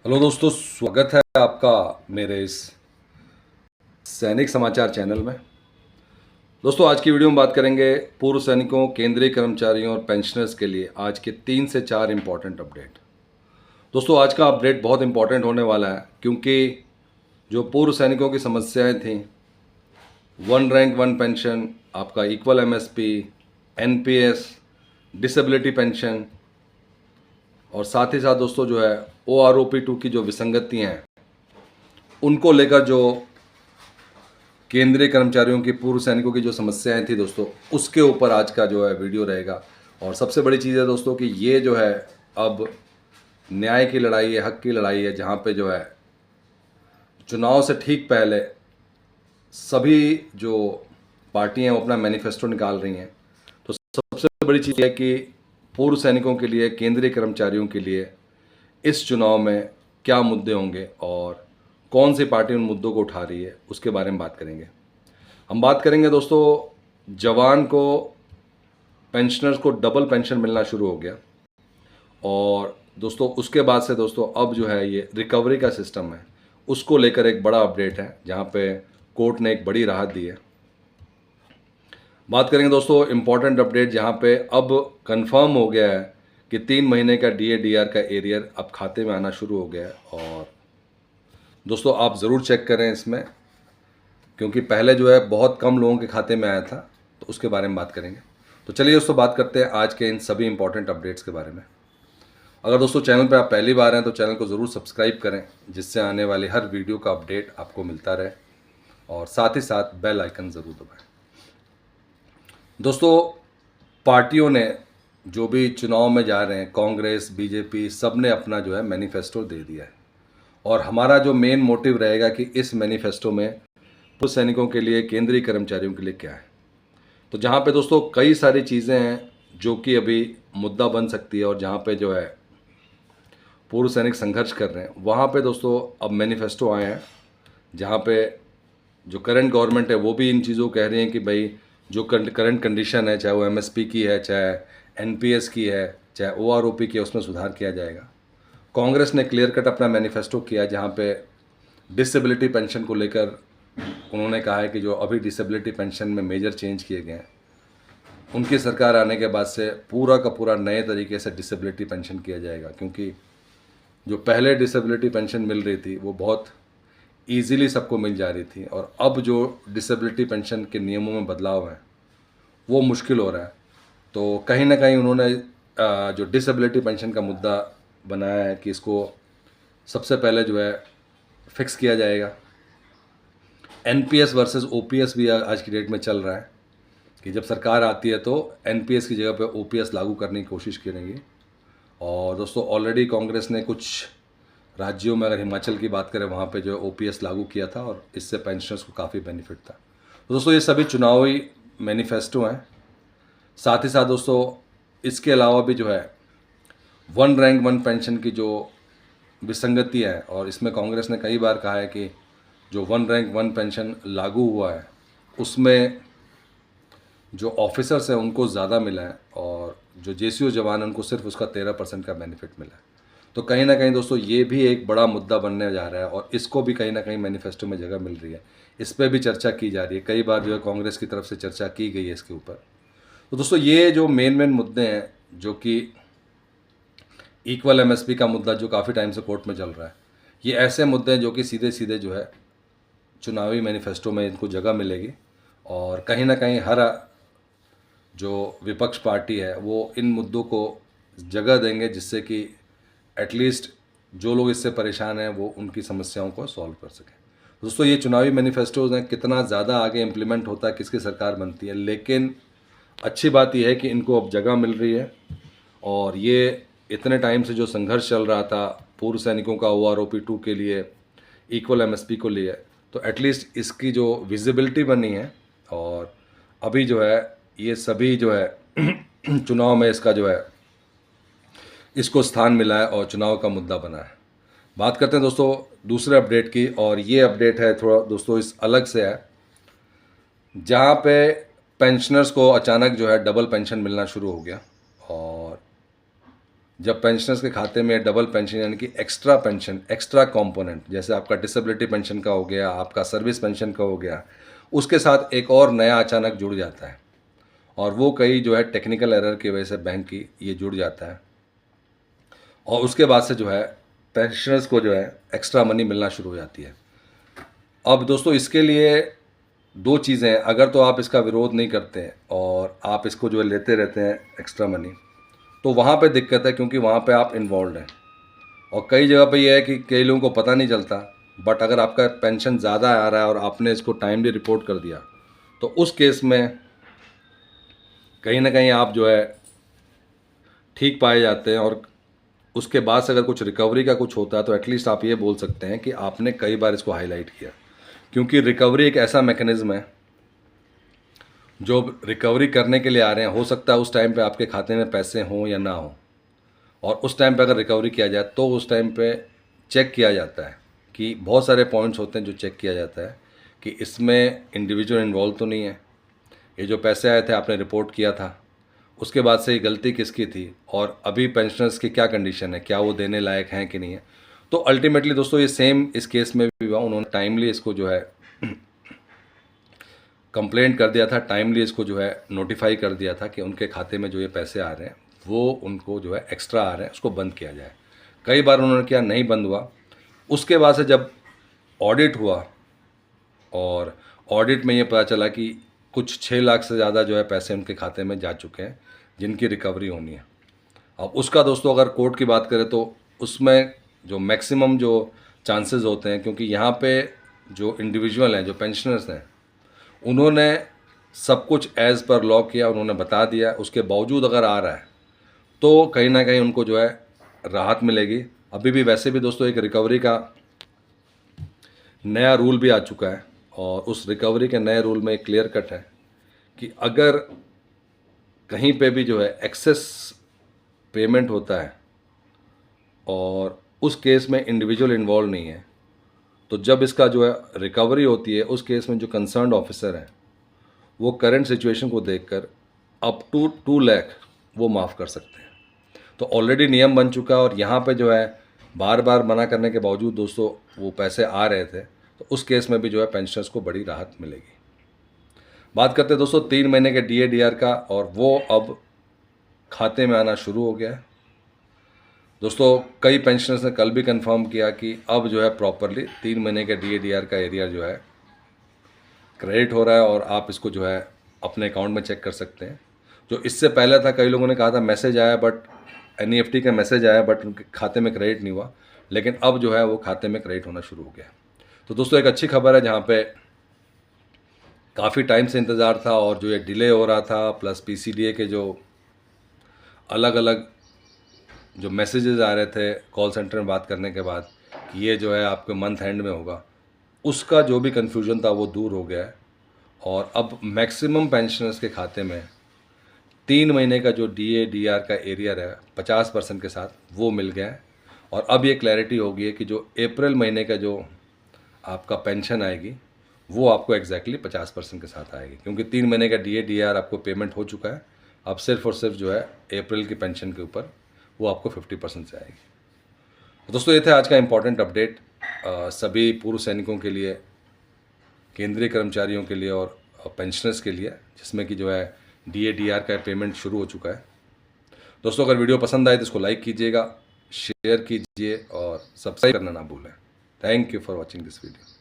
Hello दोस्तों, स्वागत है आपका मेरे इस सैनिक समाचार चैनल में। दोस्तों, आज की वीडियो में बात करेंगे पूर्व सैनिकों, केंद्रीय कर्मचारियों और पेंशनर्स के लिए आज के 3 से 4 इम्पॉर्टेंट अपडेट। दोस्तों, आज का अपडेट बहुत इम्पॉर्टेंट होने वाला है क्योंकि जो पूर्व सैनिकों की समस्याएं थीं, वन रैंक वन पेंशन, आपका equal MSP, NPS, disability pension और साथ ही साथ दोस्तों जो है OROP2 की जो विसंगतियाँ हैं उनको लेकर जो केंद्रीय कर्मचारियों की, पूर्व सैनिकों की जो समस्याएं थी दोस्तों, उसके ऊपर आज का जो है वीडियो रहेगा। और सबसे बड़ी चीज़ है दोस्तों कि ये जो है अब न्याय की लड़ाई है, हक की लड़ाई है, जहाँ पे जो है चुनाव से ठीक पहले सभी जो पार्टियां अपना मैनिफेस्टो निकाल रही हैं। तो सबसे बड़ी चीज़ है कि पूर्व सैनिकों के लिए, केंद्रीय कर्मचारियों के लिए इस चुनाव में क्या मुद्दे होंगे और कौन सी पार्टी उन मुद्दों को उठा रही है, उसके बारे में बात करेंगे। हम बात करेंगे दोस्तों, जवान को, पेंशनर्स को डबल पेंशन मिलना शुरू हो गया। और दोस्तों उसके बाद से दोस्तों अब जो है ये रिकवरी का सिस्टम है, उसको लेकर एक बड़ा अपडेट है जहाँ पे कोर्ट ने एक बड़ी राहत दी है। बात करेंगे दोस्तों इम्पॉर्टेंट अपडेट जहाँ पे अब कंफर्म हो गया है कि 3 महीने का DA/DR का एरियर अब खाते में आना शुरू हो गया है। और दोस्तों आप ज़रूर चेक करें इसमें, क्योंकि पहले जो है बहुत कम लोगों के खाते में आया था, तो उसके बारे में बात करेंगे। तो चलिए दोस्तों बात करते हैं आज के इन सभी इंपॉर्टेंट अपडेट्स के बारे में। अगर दोस्तों चैनल पर आप पहली बार हैं तो चैनल को ज़रूर सब्सक्राइब करें, जिससे आने वाली हर वीडियो का अपडेट आपको मिलता रहे, और साथ ही साथ बेल आइकन ज़रूर दबाएं। दोस्तों, पार्टियों ने जो भी चुनाव में जा रहे हैं, कांग्रेस, बीजेपी, सब ने अपना जो है मैनिफेस्टो दे दिया है। और हमारा जो मेन मोटिव रहेगा कि इस मैनिफेस्टो में पूर्व सैनिकों के लिए, केंद्रीय कर्मचारियों के लिए क्या है। तो जहाँ पे दोस्तों कई सारी चीज़ें हैं जो कि अभी मुद्दा बन सकती है, और जहाँ पे जो है पूर्व सैनिक संघर्ष कर रहे हैं, वहाँ पे दोस्तों अब मैनिफेस्टो आए हैं, जहाँ पे जो करंट गवर्नमेंट है वो भी इन चीज़ों को कह रही है कि भाई जो करंट कंडीशन है, चाहे वो MSP की है, चाहे NPS की है, चाहे OROP की है, उसमें सुधार किया जाएगा। कांग्रेस ने क्लियर कट अपना मैनिफेस्टो किया, जहाँ पे डिसेबिलिटी पेंशन को लेकर उन्होंने कहा है कि जो अभी डिसेबिलिटी पेंशन में मेजर चेंज किए गए हैं, उनकी सरकार आने के बाद से पूरा का पूरा नए तरीके से डिसेबिलिटी पेंशन किया जाएगा। क्योंकि जो पहले डिसेबिलिटी पेंशन मिल रही थी वो बहुत ईज़िली सबको मिल जा रही थी, और अब जो डिसेबिलिटी पेंशन के नियमों में बदलाव है वो मुश्किल हो रहा है। तो कहीं ना कहीं उन्होंने जो डिसेबिलिटी पेंशन का मुद्दा बनाया है कि इसको सबसे पहले जो है फिक्स किया जाएगा। NPS वर्सेस OPS भी आज की डेट में चल रहा है कि जब सरकार आती है तो NPS की जगह पे OPS लागू करने की कोशिश करेंगी। और दोस्तों ऑलरेडी कांग्रेस ने कुछ राज्यों में, अगर हिमाचल की बात करें, वहाँ पे जो है OPS लागू किया था, और इससे पेंशनर्स को काफ़ी बेनिफिट था। तो दोस्तों ये सभी चुनावी मैनिफेस्टो हैं। साथ ही साथ दोस्तों इसके अलावा भी जो है वन रैंक वन पेंशन की जो विसंगति है, और इसमें कांग्रेस ने कई बार कहा है कि जो वन रैंक वन पेंशन लागू हुआ है उसमें जो ऑफिसर्स हैं उनको ज़्यादा मिला है, और जो JCO जवान हैं उनको सिर्फ उसका 13% का बेनिफिट मिला है। तो कहीं ना कहीं दोस्तों ये भी एक बड़ा मुद्दा बनने जा रहा है, और इसको भी कहीं ना कहीं मैनिफेस्टो में जगह मिल रही है। इस पर भी चर्चा की जा रही है, कई बार जो है कांग्रेस की तरफ से चर्चा की गई है इसके ऊपर। तो दोस्तों ये जो मेन मुद्दे हैं, जो कि इक्वल MSP का मुद्दा जो काफ़ी टाइम से कोर्ट में चल रहा है, ये ऐसे मुद्दे हैं जो कि सीधे सीधे जो है चुनावी मैनिफेस्टो में इनको जगह मिलेगी। और कहीं ना कहीं हर जो विपक्ष पार्टी है वो इन मुद्दों को जगह देंगे, जिससे कि एटलीस्ट जो लोग इससे परेशान हैं वो उनकी समस्याओं को सॉल्व कर सकें। दोस्तों ये चुनावी मैनिफेस्टोज हैं, कितना ज़्यादा आगे इम्प्लीमेंट होता है, किसकी सरकार बनती है, लेकिन अच्छी बात यह है कि इनको अब जगह मिल रही है। और ये इतने टाइम से जो संघर्ष चल रहा था पूर्व सैनिकों का OROP2 के लिए, इक्वल MSP को लिए, तो एटलीस्ट इसकी जो विजिबिलिटी बनी है, और अभी जो है ये सभी जो है चुनाव में इसका जो है इसको स्थान मिला है और चुनाव का मुद्दा बना है। बात करते हैं दोस्तों दूसरे अपडेट की, और ये अपडेट है थोड़ा दोस्तों इस अलग से है, जहाँ पे पेंशनर्स को अचानक जो है डबल पेंशन मिलना शुरू हो गया। और जब पेंशनर्स के खाते में डबल पेंशन यानी कि एक्स्ट्रा पेंशन, एक्स्ट्रा कंपोनेंट, जैसे आपका डिसेबिलिटी पेंशन का हो गया, आपका सर्विस पेंशन का हो गया, उसके साथ एक और नया अचानक जुड़ जाता है, और वो कई जो है टेक्निकल एरर की वजह से बैंक की ये जुड़ जाता है, और उसके बाद से जो है पेंशनर्स को जो है एक्स्ट्रा मनी मिलना शुरू हो जाती है। अब दोस्तों इसके लिए दो चीज़ें हैं, अगर तो आप इसका विरोध नहीं करते हैं और आप इसको जो है लेते रहते हैं एक्स्ट्रा मनी, तो वहाँ पे दिक्कत है, क्योंकि वहाँ पे आप इन्वॉल्व हैं। और कई जगह पे ये है कि कई लोगों को पता नहीं चलता, बट अगर आपका पेंशन ज़्यादा आ रहा है और आपने इसको टाइमली रिपोर्ट कर दिया, तो उस केस में कहीं ना कहीं आप जो है ठीक पाए जाते हैं, और उसके बाद से अगर कुछ रिकवरी का कुछ होता है तो एटलीस्ट आप ये बोल सकते हैं कि आपने कई बार इसको हाईलाइट किया, क्योंकि रिकवरी एक ऐसा मैकेनिज्म है जो रिकवरी करने के लिए आ रहे हैं। हो सकता है उस टाइम पे आपके खाते में पैसे हों या ना हो, और उस टाइम पे अगर रिकवरी किया जाए तो उस टाइम पे चेक किया जाता है कि बहुत सारे पॉइंट्स होते हैं जो चेक किया जाता है कि इसमें इंडिविजुअल इन्वॉल्व तो नहीं है, ये जो पैसे आए थे आपने रिपोर्ट किया था, उसके बाद से ये गलती किसकी थी, और अभी पेंशनर्स की क्या कंडीशन है, क्या वो देने लायक हैं कि नहीं है। तो अल्टीमेटली दोस्तों ये सेम इस केस में भी हुआ, उन्होंने टाइमली इसको जो है कंप्लेंट कर दिया था, टाइमली इसको जो है नोटिफाई कर दिया था कि उनके खाते में जो ये पैसे आ रहे हैं वो उनको जो है एक्स्ट्रा आ रहे हैं, उसको बंद किया जाए। कई बार उन्होंने किया, नहीं बंद हुआ। उसके बाद से जब ऑडिट हुआ और ऑडिट में ये पता चला कि कुछ 6 लाख से ज़्यादा जो है पैसे उनके खाते में जा चुके हैं जिनकी रिकवरी होनी है। अब उसका दोस्तों अगर कोर्ट की बात करें तो उसमें जो मैक्सिमम जो चांसेस होते हैं, क्योंकि यहाँ पे जो इंडिविजुअल हैं, जो पेंशनर्स हैं, उन्होंने सब कुछ एज़ पर लॉ किया, उन्होंने बता दिया, उसके बावजूद अगर आ रहा है तो कहीं ना कहीं उनको जो है राहत मिलेगी। अभी भी वैसे भी दोस्तों एक रिकवरी का नया रूल भी आ चुका है, और उस रिकवरी के नए रूल में एक क्लियर कट है कि अगर कहीं पे भी जो है एक्सेस पेमेंट होता है और उस केस में इंडिविजुअल इन्वॉल्व नहीं है, तो जब इसका जो है रिकवरी होती है, उस केस में जो कंसर्न्ड ऑफिसर है वो करंट सिचुएशन को देखकर अप टू 2 लाख वो माफ़ कर सकते हैं। तो ऑलरेडी नियम बन चुका है, और यहाँ पे जो है बार बार मना करने के बावजूद दोस्तों वो पैसे आ रहे थे, तो उस केस में भी जो है पेंशनर्स को बड़ी राहत मिलेगी। बात करते हैं दोस्तों 3 महीने के DADR का, और वो अब खाते में आना शुरू हो गया है। दोस्तों कई पेंशनर्स ने कल भी कंफर्म किया कि अब जो है प्रॉपरली 3 महीने के DADR का एरिया जो है क्रेडिट हो रहा है, और आप इसको जो है अपने अकाउंट में चेक कर सकते हैं। जो इससे पहले था, कई लोगों ने कहा था मैसेज आया, बट NEFT का मैसेज आया, बट उनके खाते में क्रेडिट नहीं हुआ, लेकिन अब जो है वो खाते में क्रेडिट होना शुरू हो गया। तो दोस्तों एक अच्छी खबर है, जहाँ पे काफ़ी टाइम से इंतज़ार था और जो ये डिले हो रहा था, प्लस PCDA के जो अलग अलग जो मैसेजेस आ रहे थे कॉल सेंटर में बात करने के बाद कि ये जो है आपके मंथ एंड में होगा, उसका जो भी कन्फ्यूजन था वो दूर हो गया है, और अब मैक्सिमम पेंशनर्स के खाते में 3 महीने का जो DADR का एरियर है 50% के साथ वो मिल गया है। और अब ये क्लैरिटी हो गई है कि जो अप्रैल महीने का जो आपका पेंशन आएगी वो आपको एग्जैक्टली 50% के साथ आएगी, क्योंकि 3 महीने का DADR आपको पेमेंट हो चुका है। अब सिर्फ और सिर्फ जो है अप्रैल की पेंशन के ऊपर वो आपको 50% से आएगी। तो दोस्तों ये था आज का इम्पॉर्टेंट अपडेट सभी पूर्व सैनिकों के लिए, केंद्रीय कर्मचारियों के लिए और पेंशनर्स के लिए, जिसमें कि जो है DADR का पेमेंट शुरू हो चुका है। दोस्तों अगर वीडियो पसंद आए तो इसको लाइक कीजिएगा, शेयर कीजिए और सब्सक्राइब करना ना भूलें। Thank you for watching this video.